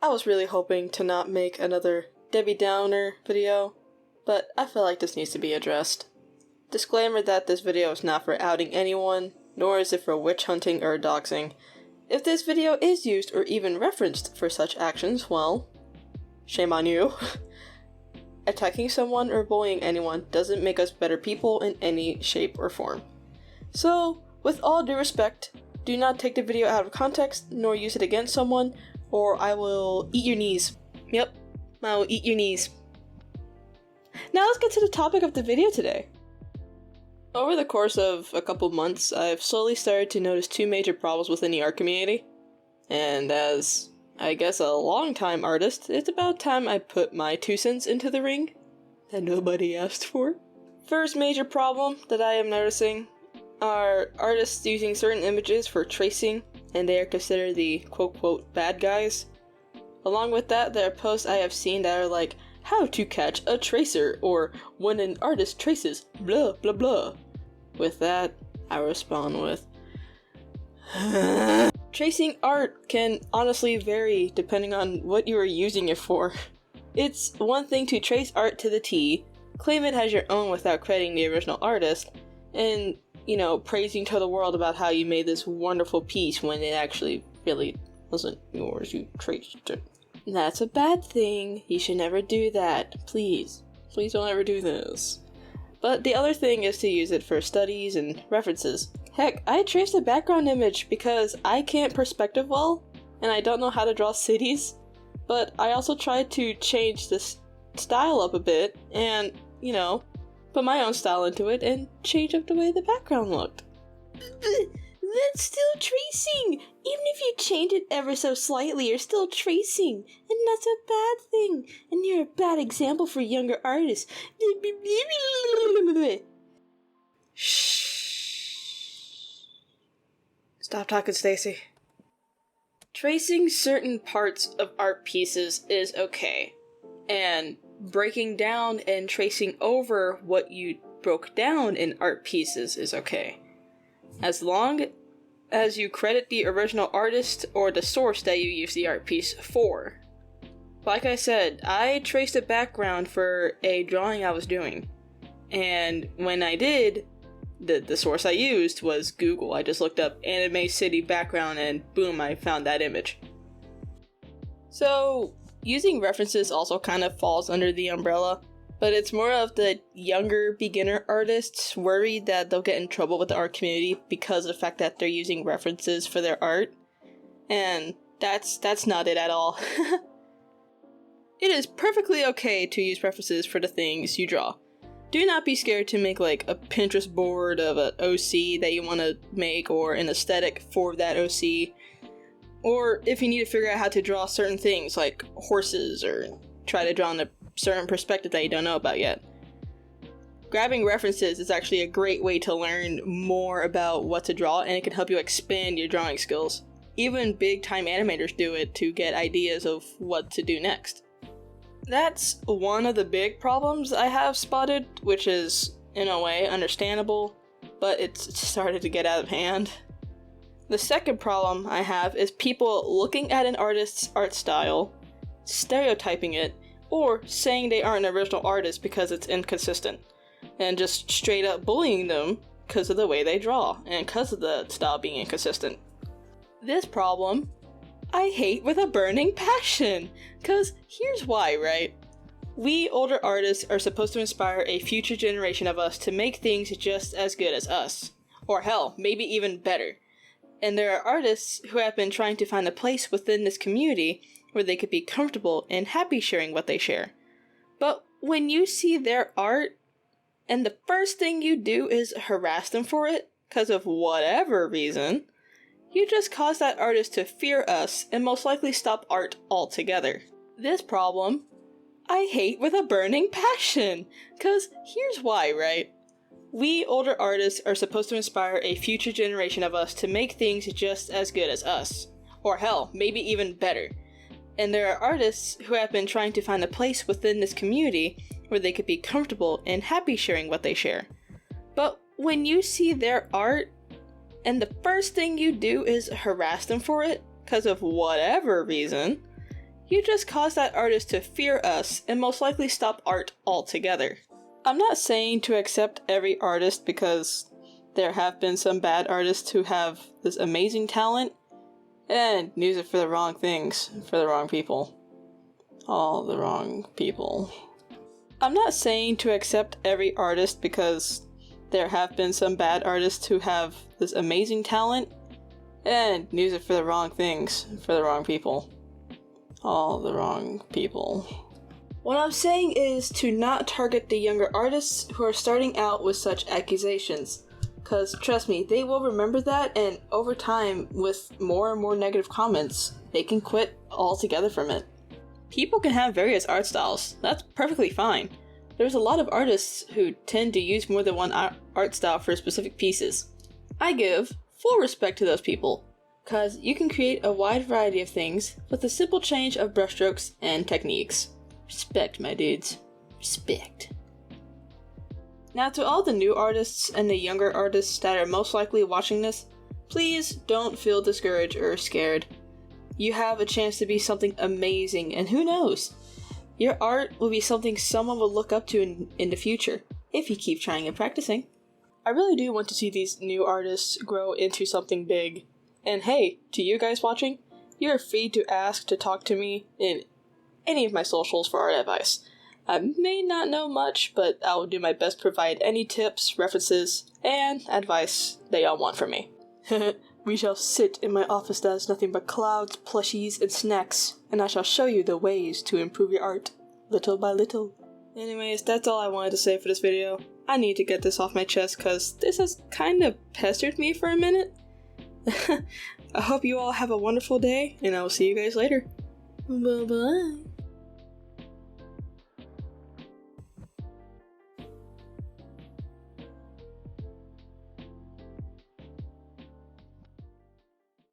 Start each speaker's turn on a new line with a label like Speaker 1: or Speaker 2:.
Speaker 1: I was really hoping to not make another Debbie Downer video, but I feel like this needs to be addressed. Disclaimer that this video is not for outing anyone, nor is it for witch hunting or doxing. If this video is used or even referenced for such actions, well, shame on you. Attacking someone or bullying anyone doesn't make us better people in any shape or form. So, with all due respect, do not take the video out of context, nor use it against someone, or I will eat your knees. Yep, I will eat your knees. Now let's get to the topic of the video today. Over the course of a couple months, I've slowly started to notice two major problems within the art community. And as, I guess, a long-time artist, it's about time I put my 2 cents into the ring that nobody asked for. First major problem that I am noticing are artists using certain images for tracing, and they are considered the quote-quote bad guys. Along with that, there are posts I have seen that are like, how to catch a tracer, or when an artist traces, blah blah blah. With that, I respond with, tracing art can honestly vary depending on what you are using it for. It's one thing to trace art to the T, claim it as your own without crediting the original artist, and, you know, praising to the world about how you made this wonderful piece when it actually really wasn't yours, you traced it. That's a bad thing. You should never do that. Please. Please don't ever do this. But the other thing is to use it for studies and references. Heck, I traced a background image because I can't perspective well, and I don't know how to draw cities, but I also tried to change this style up a bit, and, you know, put my own style into it, and change up the way the background looked. That's still tracing! Even if you change it ever so slightly, you're still tracing, and that's a bad thing, and you're a bad example for younger artists. Shh. Stop talking, Stacy. Tracing certain parts of art pieces is okay, and breaking down and tracing over what you broke down in art pieces is okay. As long as you credit the original artist or the source that you use the art piece for. Like I said, I traced a background for a drawing I was doing. And when I did, the source I used was Google. I just looked up anime city background and boom, I found that image. So, using references also kind of falls under the umbrella. But it's more of the younger beginner artists worried that they'll get in trouble with the art community because of the fact that they're using references for their art. And that's not it at all. It is perfectly okay to use references for the things you draw. Do not be scared to make like a Pinterest board of an OC that you want to make, or an aesthetic for that OC. Or if you need to figure out how to draw certain things like horses, or try to draw in a certain perspective that you don't know about yet. Grabbing references is actually a great way to learn more about what to draw, and it can help you expand your drawing skills. Even big time animators do it to get ideas of what to do next. That's one of the big problems I have spotted, which is, in a way, understandable, but it's started to get out of hand. The second problem I have is people looking at an artist's art style, stereotyping it, or saying they aren't an original artist because it's inconsistent, and just straight up bullying them because of the way they draw, and because of the style being inconsistent. This problem, I hate with a burning passion, because here's why, right? We older artists are supposed to inspire a future generation of us to make things just as good as us, or hell, maybe even better. And there are artists who have been trying to find a place within this community where they could be comfortable and happy sharing what they share. But when you see their art, and the first thing you do is harass them for it, because of whatever reason, you just cause that artist to fear us and most likely stop art altogether. This problem, I hate with a burning passion, because here's why, right? We older artists are supposed to inspire a future generation of us to make things just as good as us, or hell, maybe even better. And there are artists who have been trying to find a place within this community where they could be comfortable and happy sharing what they share. But when you see their art, and the first thing you do is harass them for it, because of whatever reason, you just caused that artist to fear us and most likely stop art altogether. I'm not saying to accept every artist because there have been some bad artists who have this amazing talent and use it for the wrong things, for the wrong people. All the wrong people. I'm not saying to accept every artist because there have been some bad artists who have this amazing talent and use it for the wrong things, for the wrong people. All the wrong people. What I'm saying is to not target the younger artists who are starting out with such accusations. Cause trust me, they will remember that, and over time, with more and more negative comments, they can quit altogether from it. People can have various art styles. That's perfectly fine. There's a lot of artists who tend to use more than one art style for specific pieces. I give full respect to those people, cause you can create a wide variety of things with a simple change of brushstrokes and techniques. Respect, my dudes. Respect. Now to all the new artists and the younger artists that are most likely watching this, please don't feel discouraged or scared. You have a chance to be something amazing, and who knows? Your art will be something someone will look up to in the future, if you keep trying and practicing. I really do want to see these new artists grow into something big. And hey, to you guys watching, you're free to ask to talk to me in any of my socials for art advice. I may not know much, but I will do my best to provide any tips, references, and advice that y'all want from me. We shall sit in my office that is nothing but clouds, plushies, and snacks, and I shall show you the ways to improve your art, little by little. Anyways, that's all I wanted to say for this video. I need to get this off my chest because this has kind of pestered me for a minute. I hope you all have a wonderful day, and I will see you guys later. Bye-bye.